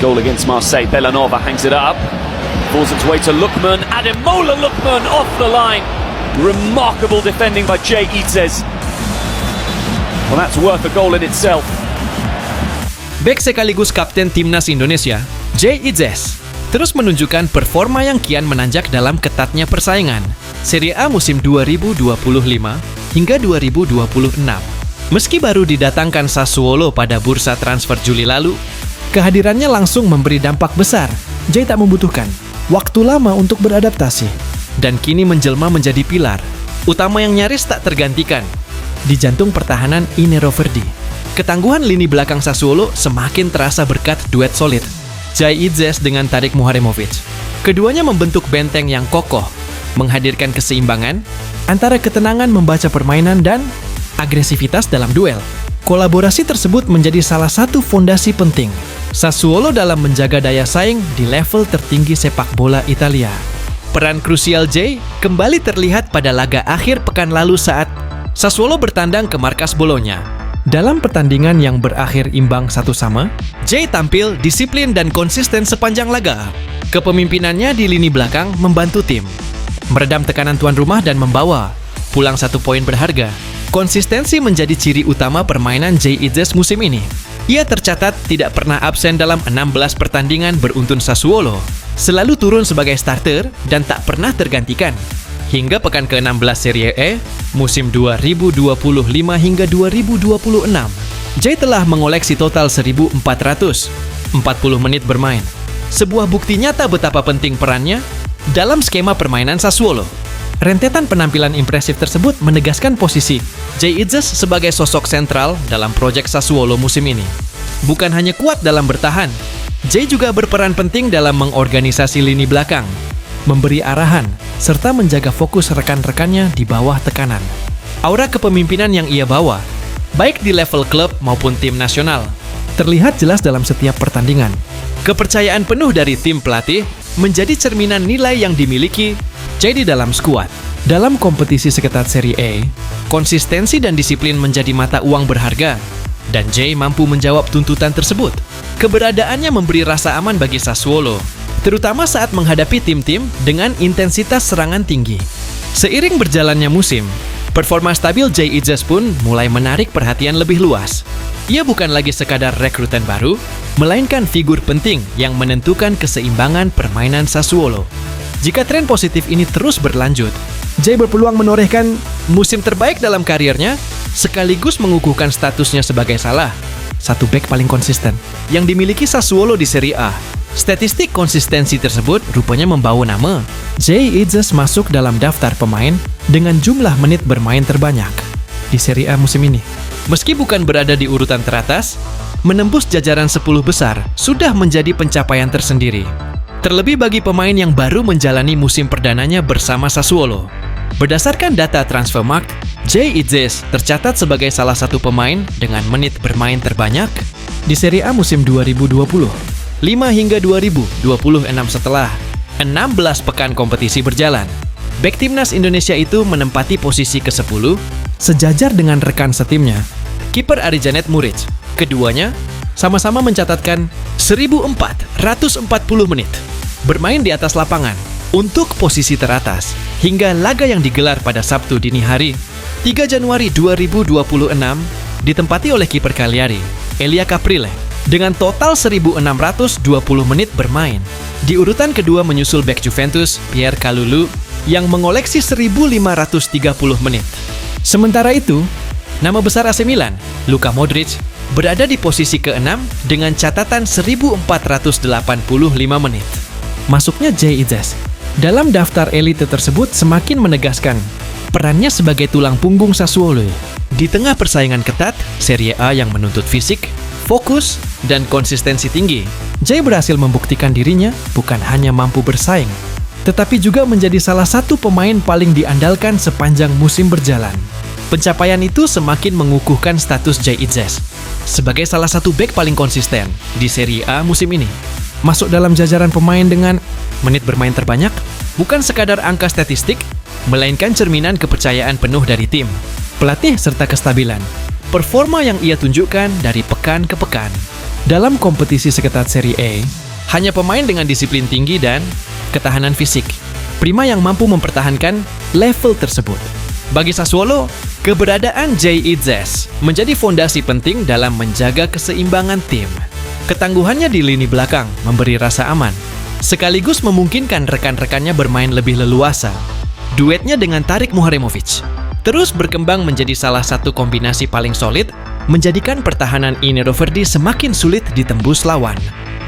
goal against Marseille. Bellanova hangs it up. Falls its way to Lookman. Ademola Lookman off the line. Remarkable defending by Jay Itzes. Well, that's worth a goal in itself. Bek sekaligus kapten timnas Indonesia, Jay Itzes, terus menunjukkan performa yang kian menanjak dalam ketatnya persaingan Serie A musim 2025 hingga 2026. Meski baru didatangkan Sassuolo pada bursa transfer Juli lalu, kehadirannya langsung memberi dampak besar. Jay tak membutuhkan waktu lama untuk beradaptasi. Dan kini menjelma menjadi pilar utama yang nyaris tak tergantikan di jantung pertahanan Inero Verdi. Ketangguhan lini belakang Sassuolo semakin terasa berkat duet solid Jay Itzes dengan Tarik Muharemovic. Keduanya membentuk benteng yang kokoh, menghadirkan keseimbangan Antara ketenangan membaca permainan dan agresivitas dalam duel. Kolaborasi tersebut menjadi salah satu fondasi penting Sassuolo dalam menjaga daya saing di level tertinggi sepak bola Italia. Peran krusial Jay kembali terlihat pada laga akhir pekan lalu saat Sassuolo bertandang ke markas Bologna. dalam pertandingan yang berakhir imbang 1-1. Jay tampil disiplin dan konsisten sepanjang laga. Kepemimpinannya di lini belakang membantu tim meredam tekanan tuan rumah dan membawa pulang 1 poin berharga. Konsistensi menjadi ciri utama permainan Jay Itzes musim ini. Ia tercatat tidak pernah absen dalam 16 pertandingan beruntun Sassuolo, selalu turun sebagai starter dan tak pernah tergantikan. Hingga pekan ke-16 Serie E, musim 2025 hingga 2026, Jay telah mengoleksi total 1.440 menit bermain. Sebuah bukti nyata betapa penting perannya dalam skema permainan Sassuolo. Rentetan penampilan impresif tersebut menegaskan posisi Jay Itzes sebagai sosok sentral dalam proyek Sassuolo musim ini. Bukan hanya kuat dalam bertahan, Jay juga berperan penting dalam mengorganisasi lini belakang, memberi arahan, serta menjaga fokus rekan-rekannya di bawah tekanan. Aura kepemimpinan yang ia bawa, baik di level klub maupun tim nasional, terlihat jelas dalam setiap pertandingan. Kepercayaan penuh dari tim pelatih menjadi cerminan nilai yang dimiliki Jay di dalam skuad. Dalam kompetisi seketat Serie A, konsistensi dan disiplin menjadi mata uang berharga, dan Jay mampu menjawab tuntutan tersebut. Keberadaannya memberi rasa aman bagi Sassuolo, terutama saat menghadapi tim-tim dengan intensitas serangan tinggi. Seiring berjalannya musim, performa stabil Jay Itzes pun mulai menarik perhatian lebih luas. Ia bukan lagi sekadar rekrutan baru, melainkan figur penting yang menentukan keseimbangan permainan Sassuolo. Jika tren positif ini terus berlanjut, Jay berpeluang menorehkan musim terbaik dalam karirnya, sekaligus mengukuhkan statusnya sebagai salah satu bek paling konsisten yang dimiliki Sassuolo di Serie A. Statistik konsistensi tersebut rupanya membawa nama. Jay Itzes masuk dalam daftar pemain dengan jumlah menit bermain terbanyak di Serie A musim ini. Meski bukan berada di urutan teratas, menembus jajaran 10 besar sudah menjadi pencapaian tersendiri. Terlebih bagi pemain yang baru menjalani musim perdananya bersama Sassuolo. Berdasarkan data Transfermarkt, Jay Itzes tercatat sebagai salah satu pemain dengan menit bermain terbanyak di Serie A musim 2020. 5 hingga 2026 setelah 16 pekan kompetisi berjalan. Bek timnas Indonesia itu menempati posisi ke-10 sejajar dengan rekan setimnya, kiper Arijanet Muric. Keduanya sama-sama mencatatkan 1.440 menit bermain di atas lapangan untuk posisi teratas hingga laga yang digelar pada Sabtu dini hari 3 Januari 2026 ditempati oleh kiper Cagliari, Elia Caprile, dengan total 1.620 menit bermain. Di urutan kedua menyusul bek Juventus, Pierre Kalulu, yang mengoleksi 1.530 menit. Sementara itu, nama besar AC Milan, Luka Modric, berada di posisi ke-6 dengan catatan 1.485 menit. Masuknya Jay Itzes dalam daftar elite tersebut semakin menegaskan perannya sebagai tulang punggung Sassuolo. Di tengah persaingan ketat, Serie A yang menuntut fisik, fokus, dan konsistensi tinggi, Jay berhasil membuktikan dirinya bukan hanya mampu bersaing, tetapi juga menjadi salah satu pemain paling diandalkan sepanjang musim berjalan. Pencapaian itu semakin mengukuhkan status Jay Itzes sebagai salah satu bek paling konsisten di Serie A musim ini. Masuk dalam jajaran pemain dengan menit bermain terbanyak bukan sekadar angka statistik, melainkan cerminan kepercayaan penuh dari tim, pelatih serta kestabilan performa yang ia tunjukkan dari pekan ke pekan. Dalam kompetisi seketat Serie A, hanya pemain dengan disiplin tinggi dan ketahanan fisik prima yang mampu mempertahankan level tersebut. Bagi Sassuolo, keberadaan Jay Itzes menjadi fondasi penting dalam menjaga keseimbangan tim. Ketangguhannya di lini belakang memberi rasa aman, sekaligus memungkinkan rekan-rekannya bermain lebih leluasa. Duetnya dengan Tarik Muharemovic terus berkembang menjadi salah satu kombinasi paling solid, menjadikan pertahanan Nero Verdi semakin sulit ditembus lawan.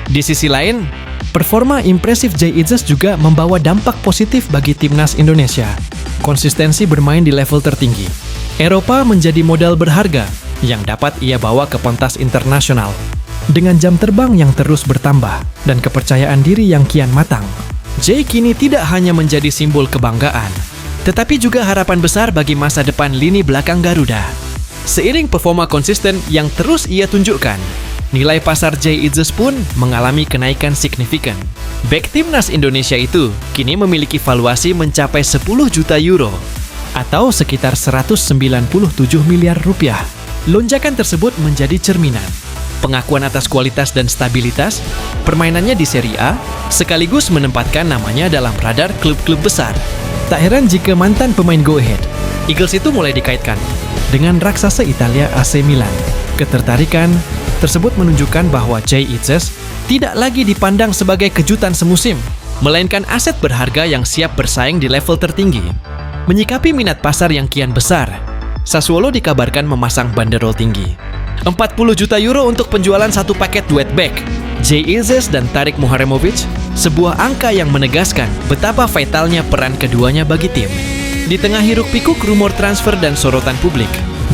Di sisi lain, performa impresif Jay Itzes juga membawa dampak positif bagi timnas Indonesia. Konsistensi bermain di level tertinggi. Eropa menjadi modal berharga yang dapat ia bawa ke pentas internasional. Dengan jam terbang yang terus bertambah dan kepercayaan diri yang kian matang, Jay kini tidak hanya menjadi simbol kebanggaan, tetapi juga harapan besar bagi masa depan lini belakang Garuda. Seiring performa konsisten yang terus ia tunjukkan, nilai pasar Jay Itzes pun mengalami kenaikan signifikan. Bek timnas Indonesia itu kini memiliki valuasi mencapai 10 juta euro atau sekitar 197 miliar rupiah. Lonjakan tersebut menjadi cerminan pengakuan atas kualitas dan stabilitas permainannya di Serie A, sekaligus menempatkan namanya dalam radar klub-klub besar. Tak heran jika mantan pemain Go Ahead Eagles itu mulai dikaitkan dengan raksasa Italia AC Milan. Ketertarikan tersebut menunjukkan bahwa Jay Itzes tidak lagi dipandang sebagai kejutan semusim, melainkan aset berharga yang siap bersaing di level tertinggi. Menyikapi minat pasar yang kian besar, Sassuolo dikabarkan memasang banderol tinggi. 40 juta euro untuk penjualan satu paket duet back, Jay Itzes dan Tarik Muharemovic, sebuah angka yang menegaskan betapa vitalnya peran keduanya bagi tim. Di tengah hiruk-pikuk rumor transfer dan sorotan publik,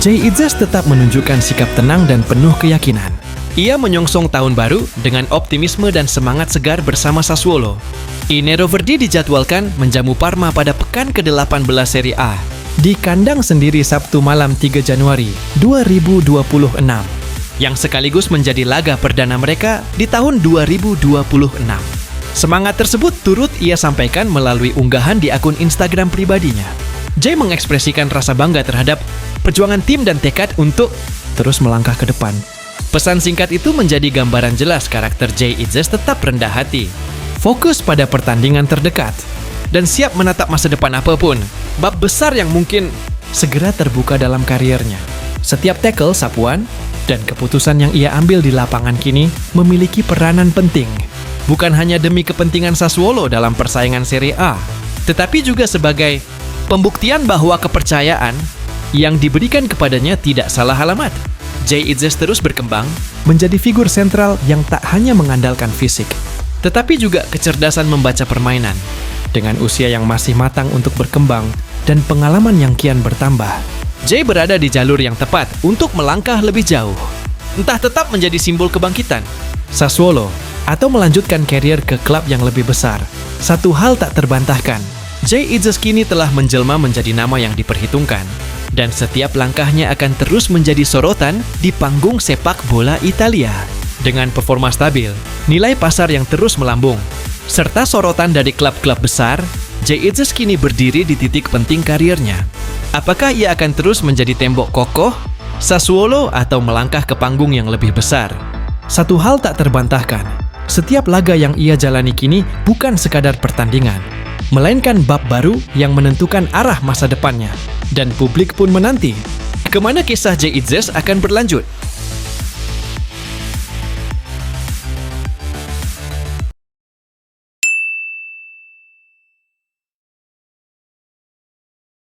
Jay Itzes tetap menunjukkan sikap tenang dan penuh keyakinan. Ia menyongsong tahun baru dengan optimisme dan semangat segar bersama Sassuolo. Nero Verdi dijadwalkan menjamu Parma pada pekan ke-18 Serie A di kandang sendiri Sabtu malam 3 Januari 2026, yang sekaligus menjadi laga perdana mereka di tahun 2026. Semangat tersebut turut ia sampaikan melalui unggahan di akun Instagram pribadinya. Jay mengekspresikan rasa bangga terhadap perjuangan tim dan tekad untuk terus melangkah ke depan. Pesan singkat itu menjadi gambaran jelas karakter Jay Itzes tetap rendah hati, fokus pada pertandingan terdekat, dan siap menatap masa depan apapun, bab besar yang mungkin segera terbuka dalam kariernya. Setiap tackle, sapuan, dan keputusan yang ia ambil di lapangan kini memiliki peranan penting, bukan hanya demi kepentingan Sassuolo dalam persaingan Serie A, tetapi juga sebagai pembuktian bahwa kepercayaan yang diberikan kepadanya tidak salah alamat. Jay Itzes terus berkembang menjadi figur sentral yang tak hanya mengandalkan fisik, tetapi juga kecerdasan membaca permainan. Dengan usia yang masih matang untuk berkembang dan pengalaman yang kian bertambah, Jay berada di jalur yang tepat untuk melangkah lebih jauh. Entah tetap menjadi simbol kebangkitan Sassuolo atau melanjutkan karier ke klub yang lebih besar, satu hal tak terbantahkan, Jay Itzes kini telah menjelma menjadi nama yang diperhitungkan, dan setiap langkahnya akan terus menjadi sorotan di panggung sepak bola Italia. Dengan performa stabil, nilai pasar yang terus melambung, serta sorotan dari klub-klub besar, Jay Itzes kini berdiri di titik penting kariernya. Apakah ia akan terus menjadi tembok kokoh Sassuolo atau melangkah ke panggung yang lebih besar? Satu hal tak terbantahkan, setiap laga yang ia jalani kini bukan sekadar pertandingan, melainkan bab baru yang menentukan arah masa depannya. Dan publik pun menanti kemana kisah Jay Itzes akan berlanjut.